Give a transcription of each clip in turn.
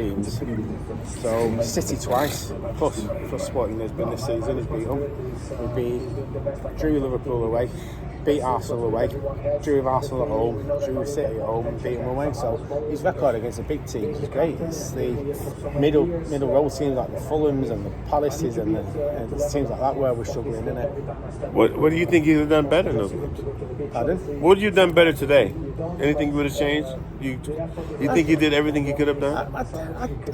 teams. So City twice, plus Sporting Lisbon this season has beat them. We drew Liverpool away, beat Arsenal away, drew with Arsenal at home, drew with City at home, and beat them away. So his record against the big teams is great. It's the middle row teams like the Fulhams and the Palaces and the teams like that where we're struggling, isn't it? What do you think you'd have done better in those games? Pardon? What would you have done better today? Anything you would have changed? You think you did everything you could have done?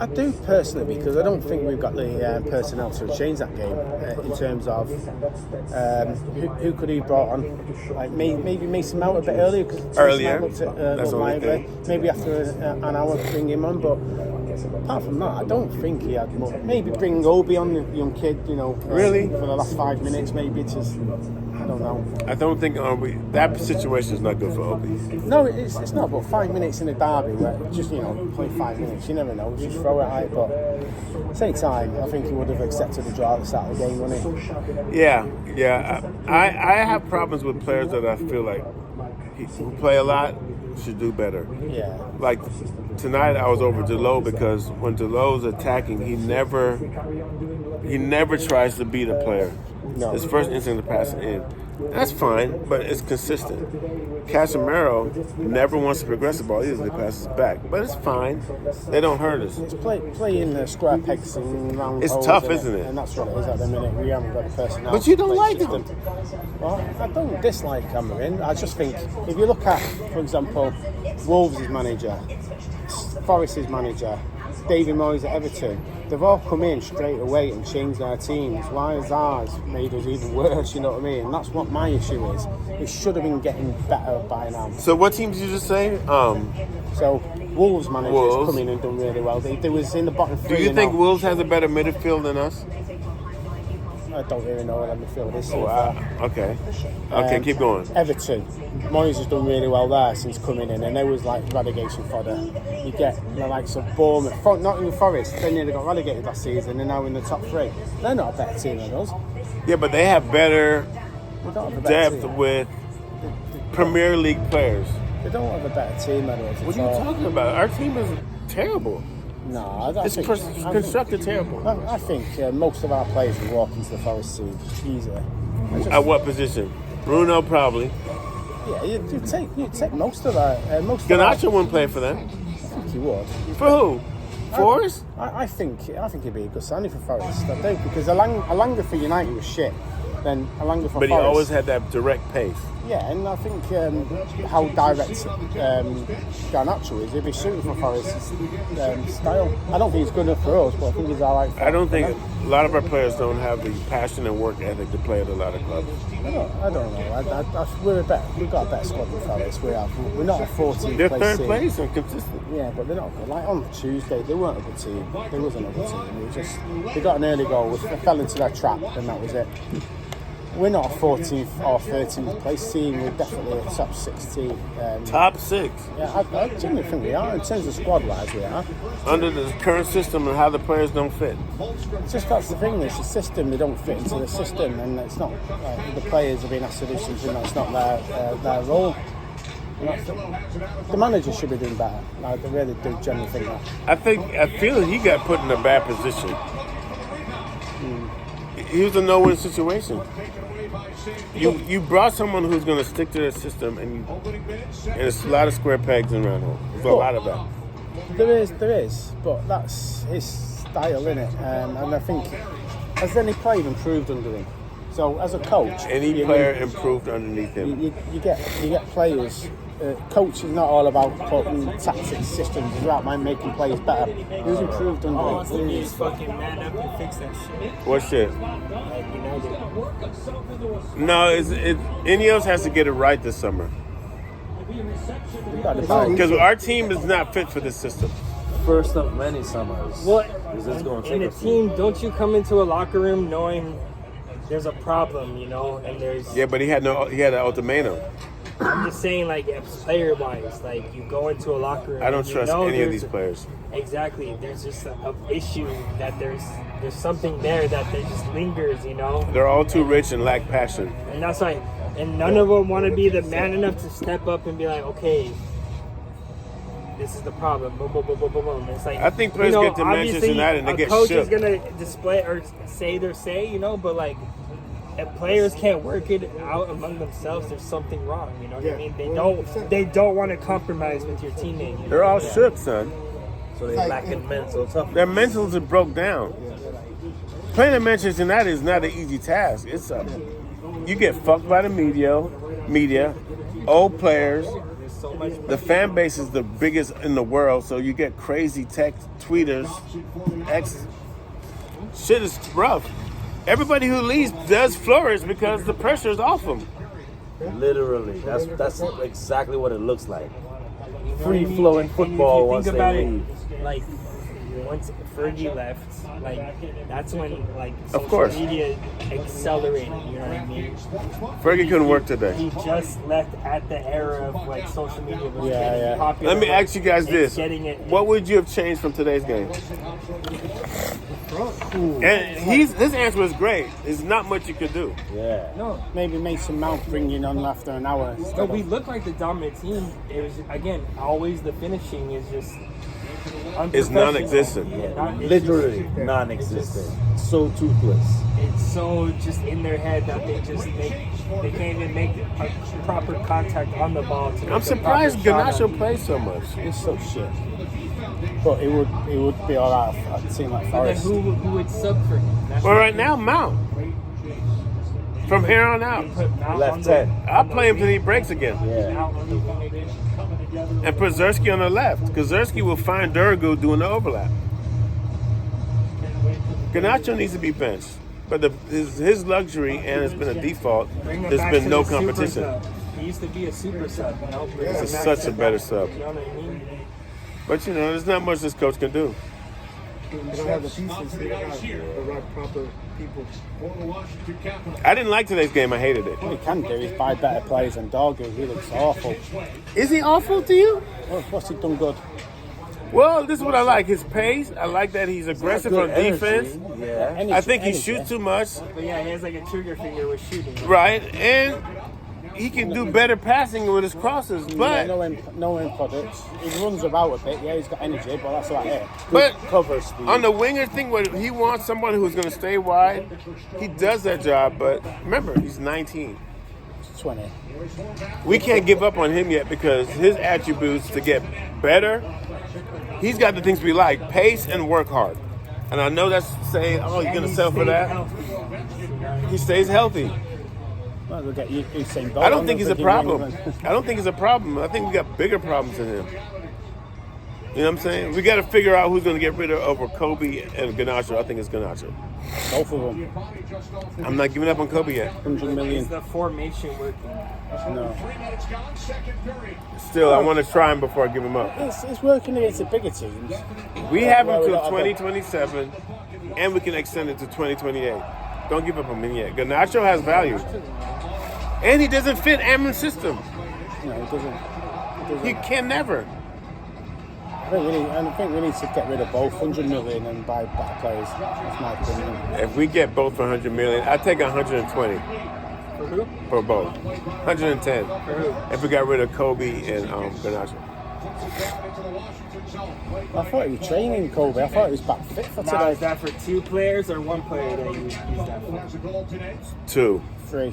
I do personally, because I don't think we've got the personnel to change that game in terms of who could he brought on. Like maybe Mason Mount a bit earlier, because earlier. Looked lively. Maybe after an hour bring him on, but apart from that, I don't think he had much. Maybe bring Obi on, the young kid, really for the last 5 minutes, maybe just. I don't know. I don't think that situation is not good for Obi. No, it's not. But 5 minutes in a derby, where just play 5 minutes, you never know. Just throw it at it. But at the same time, I think he would have accepted the draw at the start of the game, wouldn't he? Yeah. I have problems with players that I feel like who play a lot should do better. Yeah. Like tonight, I was over Delo because when Delo's attacking, he never tries to beat a player. No. His first instinct to pass it in. That's fine, but it's consistent. Casemiro never wants to progress the ball. He usually passes back, but it's fine. They don't hurt us. It's playing the square pegs and round It's holes, tough, isn't it? And that's what it is at the minute. We haven't got the personnel. But you don't like them. Well, I don't dislike Cameron. I just think if you look at, for example, Wolves' manager, Forest's manager, David Moyes at Everton, they've all come in straight away and changed their teams. Why has ours made us even worse, you know what I mean? And that's what my issue is. It should have been getting better by now. So what team did you just say? So Wolves' manager's come in and done really well. They was in the bottom three. Do you think Wolves has a better midfield than us? I don't really know what that midfield is. Okay, keep going. Everton. Moyes has done really well there since coming in, and they was like relegation fodder. You get the likes of Bournemouth, Nottingham Forest, they nearly got relegated last season, and now in the top three. They're not a better team than us. Yeah, but they have better depth team. with Premier League players. They don't have a better team than us. What are you talking about? Our team is terrible. No, it's constructed terrible. I think most of our players will walk into the Forest team easily. At what position? Bruno probably. Yeah, you take most of our. Garnacho wouldn't play for them. I think he would. For who? Forest? I think he'd be a good signing for Forest. I do, because Alanga for United was shit. Then Alanga for Forest. But he always had that direct pace. Yeah, and I think how direct Garnacho is, if he's suited for Forest's style. I don't think he's good enough for us, but I think he's alright. I don't think a lot of our players don't have the passion and work ethic to play at a lot of clubs. I don't know. We've got a better squad than Forest. We're not a 14th They're place third team. place and consistent. Yeah, but they're not good. Like on Tuesday, they weren't a good team. They wasn't a good team. They got an early goal, they fell into their trap, and that was it. We're not a 14th or 13th place team. We're definitely a top 6 team. Top 6? Yeah, I genuinely think we are. In terms of squad-wise, we are. Under the current system and how the players don't fit. It's just that's the thing. It's the system. They don't fit into the system, and it's not the players are being asked to do something that's not their role. The manager should be doing better. I really do genuinely think that. I feel he got put in a bad position. He was a no-win situation. You brought someone who's going to stick to their system, and it's a lot of square pegs and round holes. There's a lot of that. There is, but that's his style, innit? And I think, has any player improved under him? So as a coach, any player improved underneath him. You get players. Coach is not all about putting tactics, systems. It's about making players better. Who's improved under him? Please fucking man up and fix that shit. What shit? Like United. No, Ineos has to get it right this summer. Because our team is not fit for this system. First of many summers. What? In a team, don't you come into a locker room knowing there's a problem, and there's... Yeah, but he had an ultimatum. I'm just saying, like, player-wise, like, you go into a locker room... I don't trust any of these players. Exactly. There's just an issue that there's something there that just lingers, They're all too rich and lack passion. And that's why... And none of them want to be the man enough to step up and be like, okay, this is the problem. Boom, boom, boom, boom, boom, boom. It's like I think players get to Manchester obviously United and they a get coach shook. is gonna display or say their say, but like if players can't work it out among themselves, there's something wrong. You know what I mean? They don't want to compromise with your teammate. They're all shook, son. So they're lacking mental toughness. Their mentals are broke down. Playing at Manchester United is not an easy task. It's you get fucked by the media, old players. So much The fan base is the biggest in the world, so you get crazy text tweeters. Shit is rough. Everybody who leaves does flourish because the pressure is off them. Literally, that's exactly what it looks like. Free flowing football once think they about leave. it, like once Fergie left, like that's when like social course. media accelerated. You know what I mean? Fergie couldn't work today. He just left at the era of like social media was Yeah, getting yeah. popular. Let me ask you guys and this: getting it. what would you have changed from today's game? And his answer was great. There's not much you could do. Yeah. No, Maybe Mason Mount bringing on after an hour. but we look like the dominant team. It was again always the finishing is just It's unprofessional. non-existent. It's Literally just- non-existent. So toothless. It's so just in their head that they can't even make a proper contact on the ball. To make I'm a surprised proper shot on Garnacho plays so much. It's so shit. But it would be alright. I'd team like But then Forest. who would sub for him? That's Well, the right thing. now, Mount. From here on out. Put Mount Left on 10. I'll play him till he breaks again. Yeah. Mount on the wing again. And Przerski on the left. Przerski will find Durgu doing the overlap. Garnacho needs to be benched. But his luxury, and it's been a default, Bring him there's back been to no the super competition. sub. He used to be a super sub. Bring him This is back such to a that. better sub. You know what I mean? But, there's not much this coach can do. They don't have the pieces. They don't have the right proper people. I didn't like today's game. I hated it. What he can do is buy better players than Dorgu. He looks awful. Is he awful to you? What's he done good? Well, this is what I like. His pace. I like that he's aggressive on Good defense. energy. Yeah. I think he shoots too much. But yeah, he has like a trigger finger with shooting. Right. And he can do better passing with his crosses. But no end products. He runs about a bit. Yeah, he's got energy, but that's about it. But Cover speed. on the winger thing, what he wants someone who's going to stay wide. He does that job, but remember, he's 19. 20. We can't give up on him yet because his attributes to get better, he's got the things we like: pace and work hard. And I know that's saying, oh, you're going to sell for that. He stays healthy. Well, we'll get Usain Bolt I don't on, think he's they'll a bring him problem. in. I don't think he's a problem. I think we got bigger problems than him. You know what I'm saying? We got to figure out who's going to get rid of over Kobe and Garnacho. I think it's Garnacho. Both of them. I'm not giving up on Kobe yet. 100 Is million. the formation working? No. Still, I want to try him before I give him up. It's working against the bigger teams. We have him Well, we till got other- 2027, and we can extend it to 2028. Don't give up on him yet. Garnacho has value. And he doesn't fit Amron's system. No, it doesn't. He can never. I think we need to get rid of both 100 million and buy better players. That's my opinion. If we get both for 100 million, I'd take 120 For who? for both. 110 For who? if we got rid of Kobe and Garnacho. I thought he was training Kobe. I thought he was back fit for Now, is today. that for two players or one player that you use that for? 2. 3.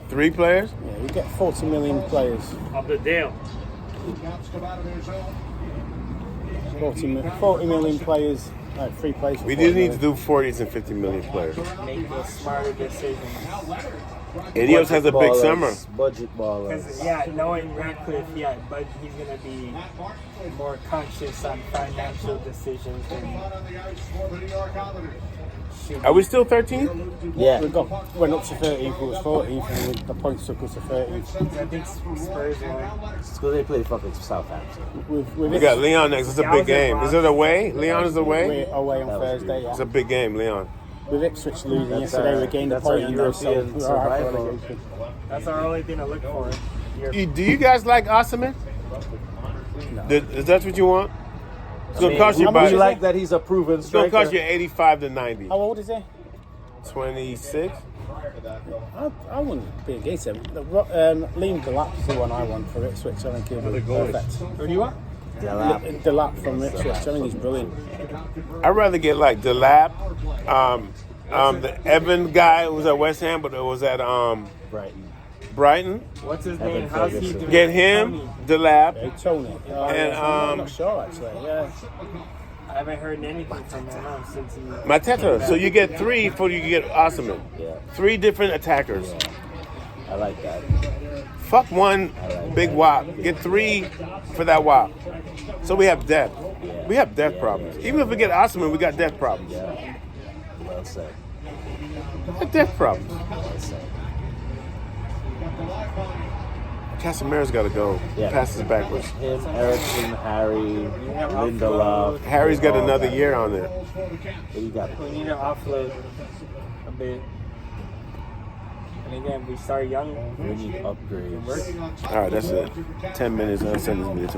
3 players? Yeah, we get 40 million players. Of the deal. 40 million players. Like 3 players. for We 40 do need to million. do 40s and 50 million players. Make those smarter decisions. Ineos has a big Budget summer. ballers, Budget ballers. Because, yeah, knowing Radcliffe, yeah, but he's going to be more conscious on financial decisions than should Are we still 13? Yeah. Went up to 13th, we was 14th, and the points took us to 13th. I think Spurs won. So they play fucking Southampton. With We got Leon next. It's a big game. Is it away? Leon is away? away on Thursday. It's Yeah. a big game, Leon. With Ipswich losing That's yesterday, our- we gained a that's our point. and now, so European we're all right for survival. relegation. That's our only thing to look for. Do you guys like Osimhen? Is that what you want? It's going to cost you how much about. is We it? like that he's a proven It's going to striker. cost you 85 to 90. How old is he? 26. I wouldn't be against him. Liam Delap's the one I want for Ipswich. I think he'll be perfect. Who do you want? Delap from Ipswich. I think he's brilliant. I'd rather get like Delap, the Evan guy who was at West Ham, but it was at Brighton. What's his Evan name? How's he Ferguson. doing? Get him, Delap, Hey, Tony. and I'm not sure actually. Yeah. I haven't heard anything from him since he. Mateta. So you get 3 before you get Osman. Yeah. 3 different attackers. I like that. Fuck one big wop. Get 3 for that wop. So we have depth. We have depth problems. Even if we get Osman, we got depth problems. Yeah. Well said. We got depth problems. Well said. Casemiro's got to go. Yeah. Passes it backwards. Him, Erickson, Harry, Lindelof. Harry's got all another that. year on there. What you got? We need to offload a bit. And again, we start young. We need upgrades. Work. All right, that's it. 10 minutes. I'll send this video to